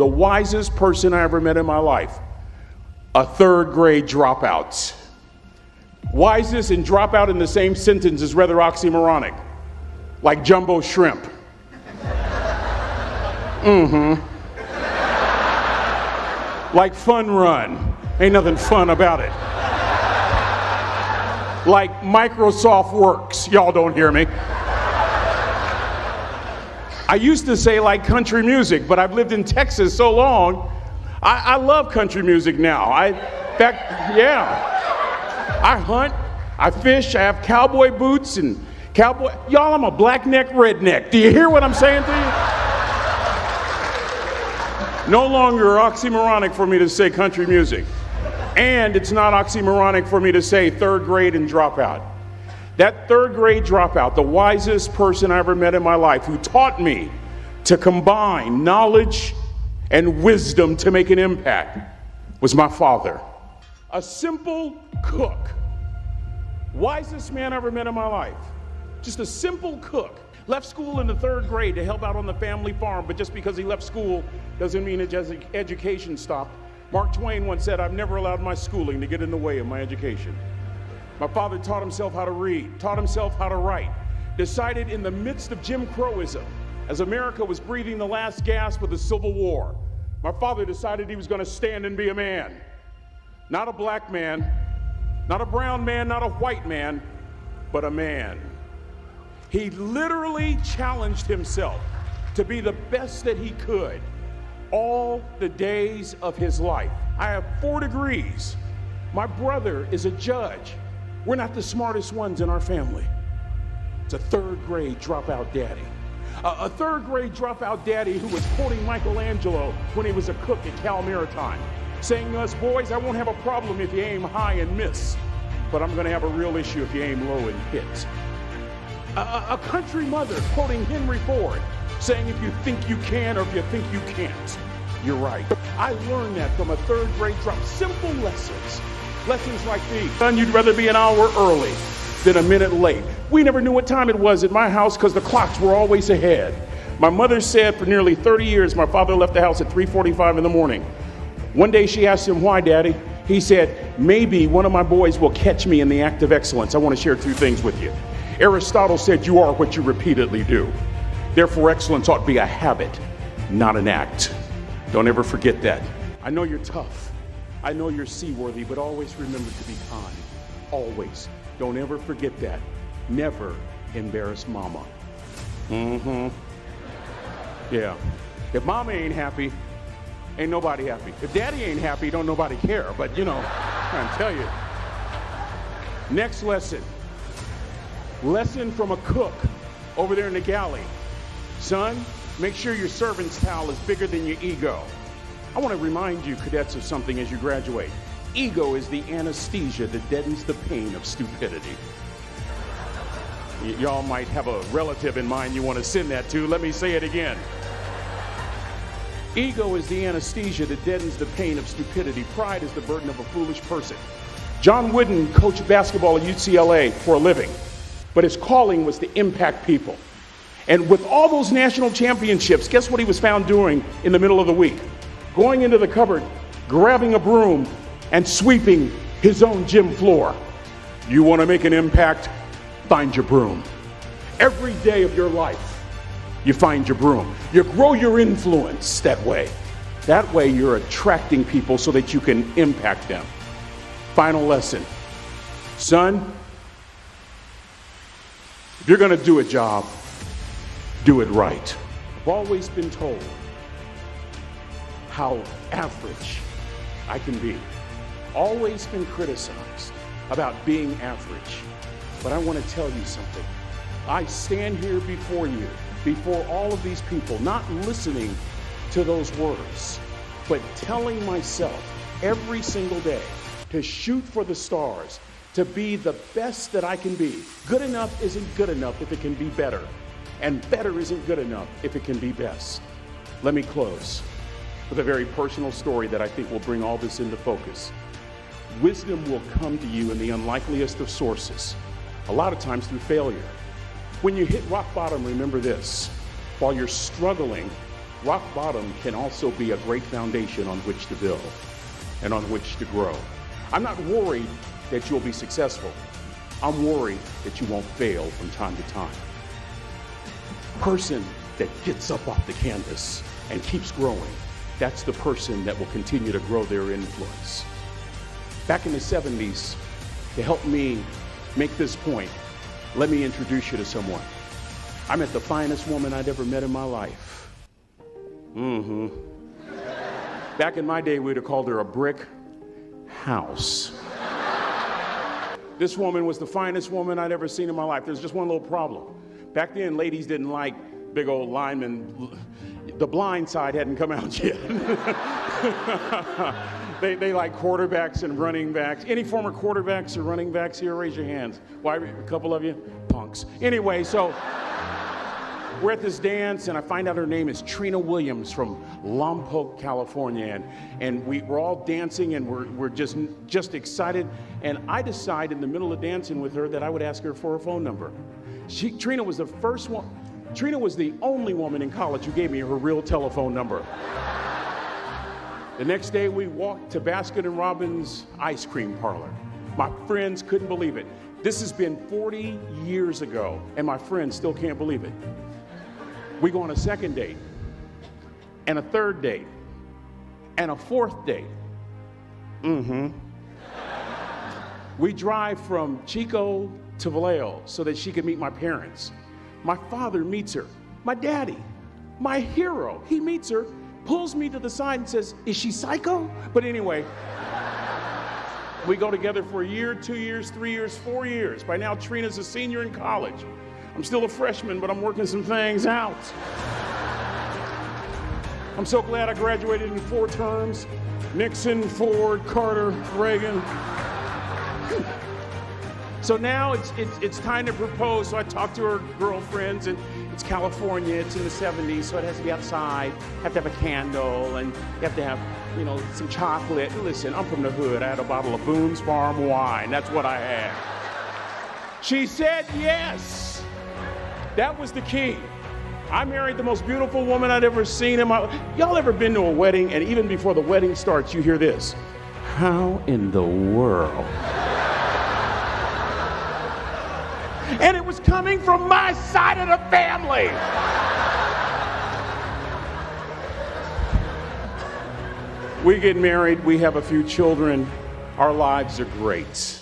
The wisest person I ever met in my life, a third grade dropout. Wisest and dropout in the same sentence is rather oxymoronic, like jumbo shrimp. Like fun run, ain't nothing fun about it. Like Microsoft Works, y'all don't hear me. I used to say like country music, but I've lived in Texas so long, I love country music now. I hunt, I fish, I have cowboy boots and cowboy, y'all, I'm a black neck redneck. Do you hear what I'm saying to you? No longer oxymoronic for me to say country music. And it's not oxymoronic for me to say third grade and dropout. That third grade dropout, the wisest person I ever met in my life, who taught me to combine knowledge and wisdom to make an impact, was my father. A simple cook. Wisest man I ever met in my life. Just a simple cook. Left school in the third grade to help out on the family farm, but just because he left school doesn't mean his education stopped. Mark Twain once said, "I've never allowed my schooling to get in the way of my education." My father taught himself how to read, taught himself how to write, decided in the midst of Jim Crowism, as America was breathing the last gasp of the Civil War, my father decided he was going to stand and be a man. Not a black man, not a brown man, not a white man, but a man. He literally challenged himself to be the best that he could all the days of his life. I have 4 degrees. My brother is a judge. We're not the smartest ones in our family. It's a third grade dropout daddy. A third grade dropout daddy who was quoting Michelangelo when he was a cook at Cal Maritime, saying to us, "Boys, I won't have a problem if you aim high and miss, but I'm gonna have a real issue if you aim low and hit." A country mother quoting Henry Ford, saying if you think you can or if you think you can't, you're right. I learned that from a third grade drop. Simple lessons. Lessons like these. Son, you'd rather be an hour early than a minute late. We never knew what time it was at my house because the clocks were always ahead. My mother said for nearly 30 years my father left the house at 3:45 in the morning. One day she asked him, "Why, Daddy?" He said, "Maybe one of my boys will catch me in the act of excellence. I want to share 2 things with you. Aristotle said you are what you repeatedly do. Therefore, excellence ought to be a habit, not an act." Don't ever forget that. I know you're tough. I know you're seaworthy, but always remember to be kind. Always. Don't ever forget that. Never embarrass mama. Yeah. If mama ain't happy, ain't nobody happy. If daddy ain't happy, don't nobody care. But you know, I'm trying to tell you. Next lesson. Lesson from a cook over there in the galley. Son, make sure your servant's towel is bigger than your ego. I want to remind you, cadets, of something as you graduate. Ego is the anesthesia that deadens the pain of stupidity. Y'all might have a relative in mind you want to send that to. Let me say it again. Ego is the anesthesia that deadens the pain of stupidity. Pride is the burden of a foolish person. John Wooden coached basketball at UCLA for a living, but his calling was to impact people. And with all those national championships, guess what he was found doing in the middle of the week? Going into the cupboard, grabbing a broom, and sweeping his own gym floor. You want to make an impact? Find your broom. Every day of your life, you find your broom. You grow your influence that way. That way you're attracting people so that you can impact them. Final lesson. Son, if you're going to do a job, do it right. I've always been told how average I can be. Always been criticized about being average. But I want to tell you something. I stand here before you, before all of these people, not listening to those words, but telling myself every single day to shoot for the stars, to be the best that I can be. Good enough isn't good enough if it can be better. And better isn't good enough if it can be best. Let me close with a very personal story that I think will bring all this into focus. Wisdom will come to you in the unlikeliest of sources, a lot of times through failure. When you hit rock bottom, remember this. While you're struggling, rock bottom can also be a great foundation on which to build and on which to grow. I'm not worried that you'll be successful. I'm worried that you won't fail from time to time. Person that gets up off the canvas and keeps growing, that's the person that will continue to grow their influence. Back in the 70s, to help me make this point, let me introduce you to someone. I met the finest woman I'd ever met in my life. Back in my day, we'd have called her a brick house. This woman was the finest woman I'd ever seen in my life. There's just one little problem. Back then, ladies didn't like big old linemen. The blind side hadn't come out yet. They like quarterbacks and running backs. Any former quarterbacks or running backs here, raise your hands. Why, a couple of you? Punks. Anyway, so we're at this dance, and I find out her name is Trina Williams from Lompoc, California, and we're all dancing, and we're just excited. And I decide in the middle of dancing with her that I would ask her for her phone number. Trina was the first one. Trina was the only woman in college who gave me her real telephone number. The next day, we walked to Baskin & Robbins ice cream parlor. My friends couldn't believe it. This has been 40 years ago, and my friends still can't believe it. We go on a second date, and a third date, and a fourth date. We drive from Chico to Vallejo so that she could meet my parents. My father meets her. My daddy, my hero, he meets her, pulls me to the side and says, "Is she psycho?" But anyway, we go together for a year, 2 years, 3 years, 4 years. By now, Trina's a senior in college. I'm still a freshman, but I'm working some things out. I'm so glad I graduated in 4 terms. Nixon, Ford, Carter, Reagan. So now it's time to propose. So I talk to her girlfriends, and it's California, it's in the 70s, so it has to be outside. Have to have a candle, and you have to have, some chocolate. Listen, I'm from the hood. I had a bottle of Boone's Farm wine. That's what I had. She said yes. That was the key. I married the most beautiful woman I'd ever seen in my life. Y'all ever been to a wedding, and even before the wedding starts, you hear this? How in the world? And it was coming from my side of the family. We get married, we have a few children, our lives are great.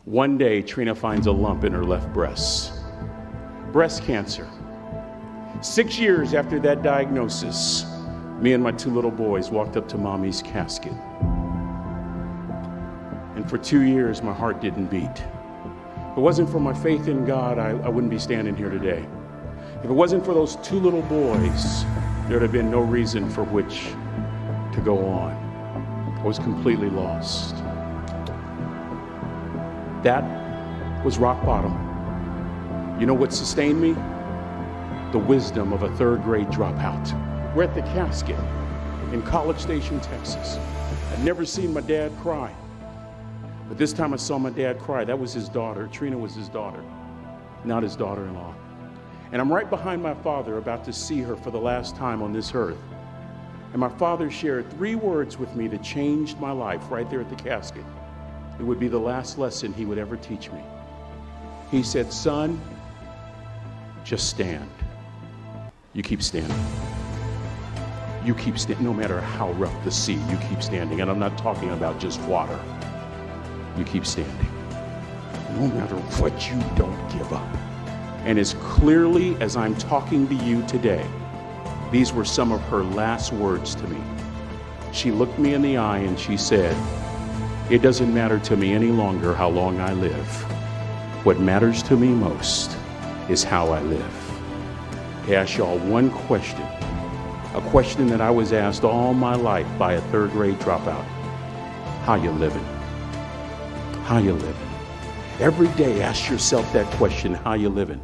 One day, Trina finds a lump in her left breast. Breast cancer. 6 years after that diagnosis, me and my 2 little boys walked up to Mommy's casket. And for 2 years, my heart didn't beat. If it wasn't for my faith in God, I wouldn't be standing here today. If it wasn't for those 2 little boys, there'd have been no reason for which to go on. I was completely lost. That was rock bottom. You know what sustained me? The wisdom of a 3rd grade dropout. We're at the casket in College Station, Texas. I'd never seen my dad cry. But this time I saw my dad cry. That was his daughter. Trina was his daughter, not his daughter-in-law. And I'm right behind my father, about to see her for the last time on this earth. And my father shared 3 words with me that changed my life right there at the casket. It would be the last lesson he would ever teach me. He said, "Son, just stand. You keep standing. You keep standing, no matter how rough the sea, you keep standing." And I'm not talking about just water. You keep standing. No matter what, you don't give up. And as clearly as I'm talking to you today, these were some of her last words to me. She looked me in the eye and she said, "It doesn't matter to me any longer how long I live. What matters to me most is how I live." I ask y'all one question, a question that I was asked all my life by a 3rd grade dropout. How you living? How you living? Every day ask yourself that question, how you living?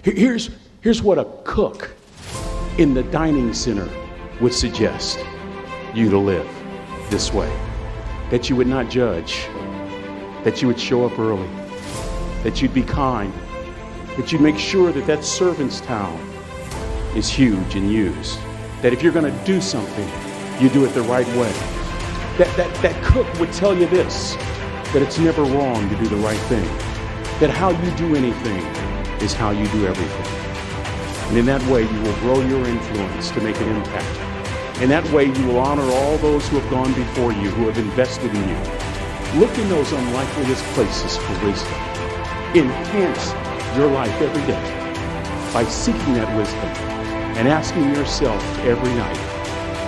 Here's what a cook in the dining center would suggest you to live this way. That you would not judge, that you would show up early, that you'd be kind, that you'd make sure that that servant's towel is huge and used, that if you're going to do something, you do it the right way. That cook would tell you this, that it's never wrong to do the right thing, that how you do anything is how you do everything. And in that way, you will grow your influence to make an impact. In that way, you will honor all those who have gone before you, who have invested in you. Look in those unlikeliest places for wisdom. Enhance your life every day by seeking that wisdom and asking yourself every night,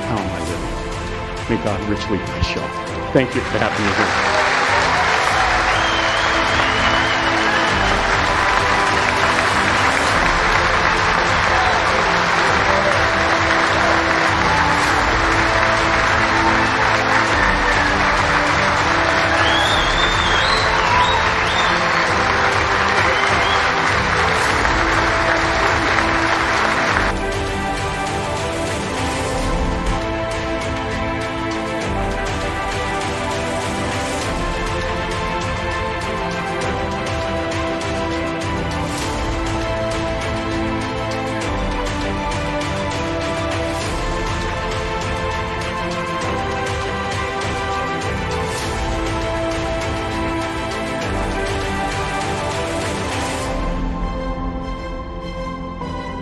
how am I living? May God richly bless you all. Thank you for having me here.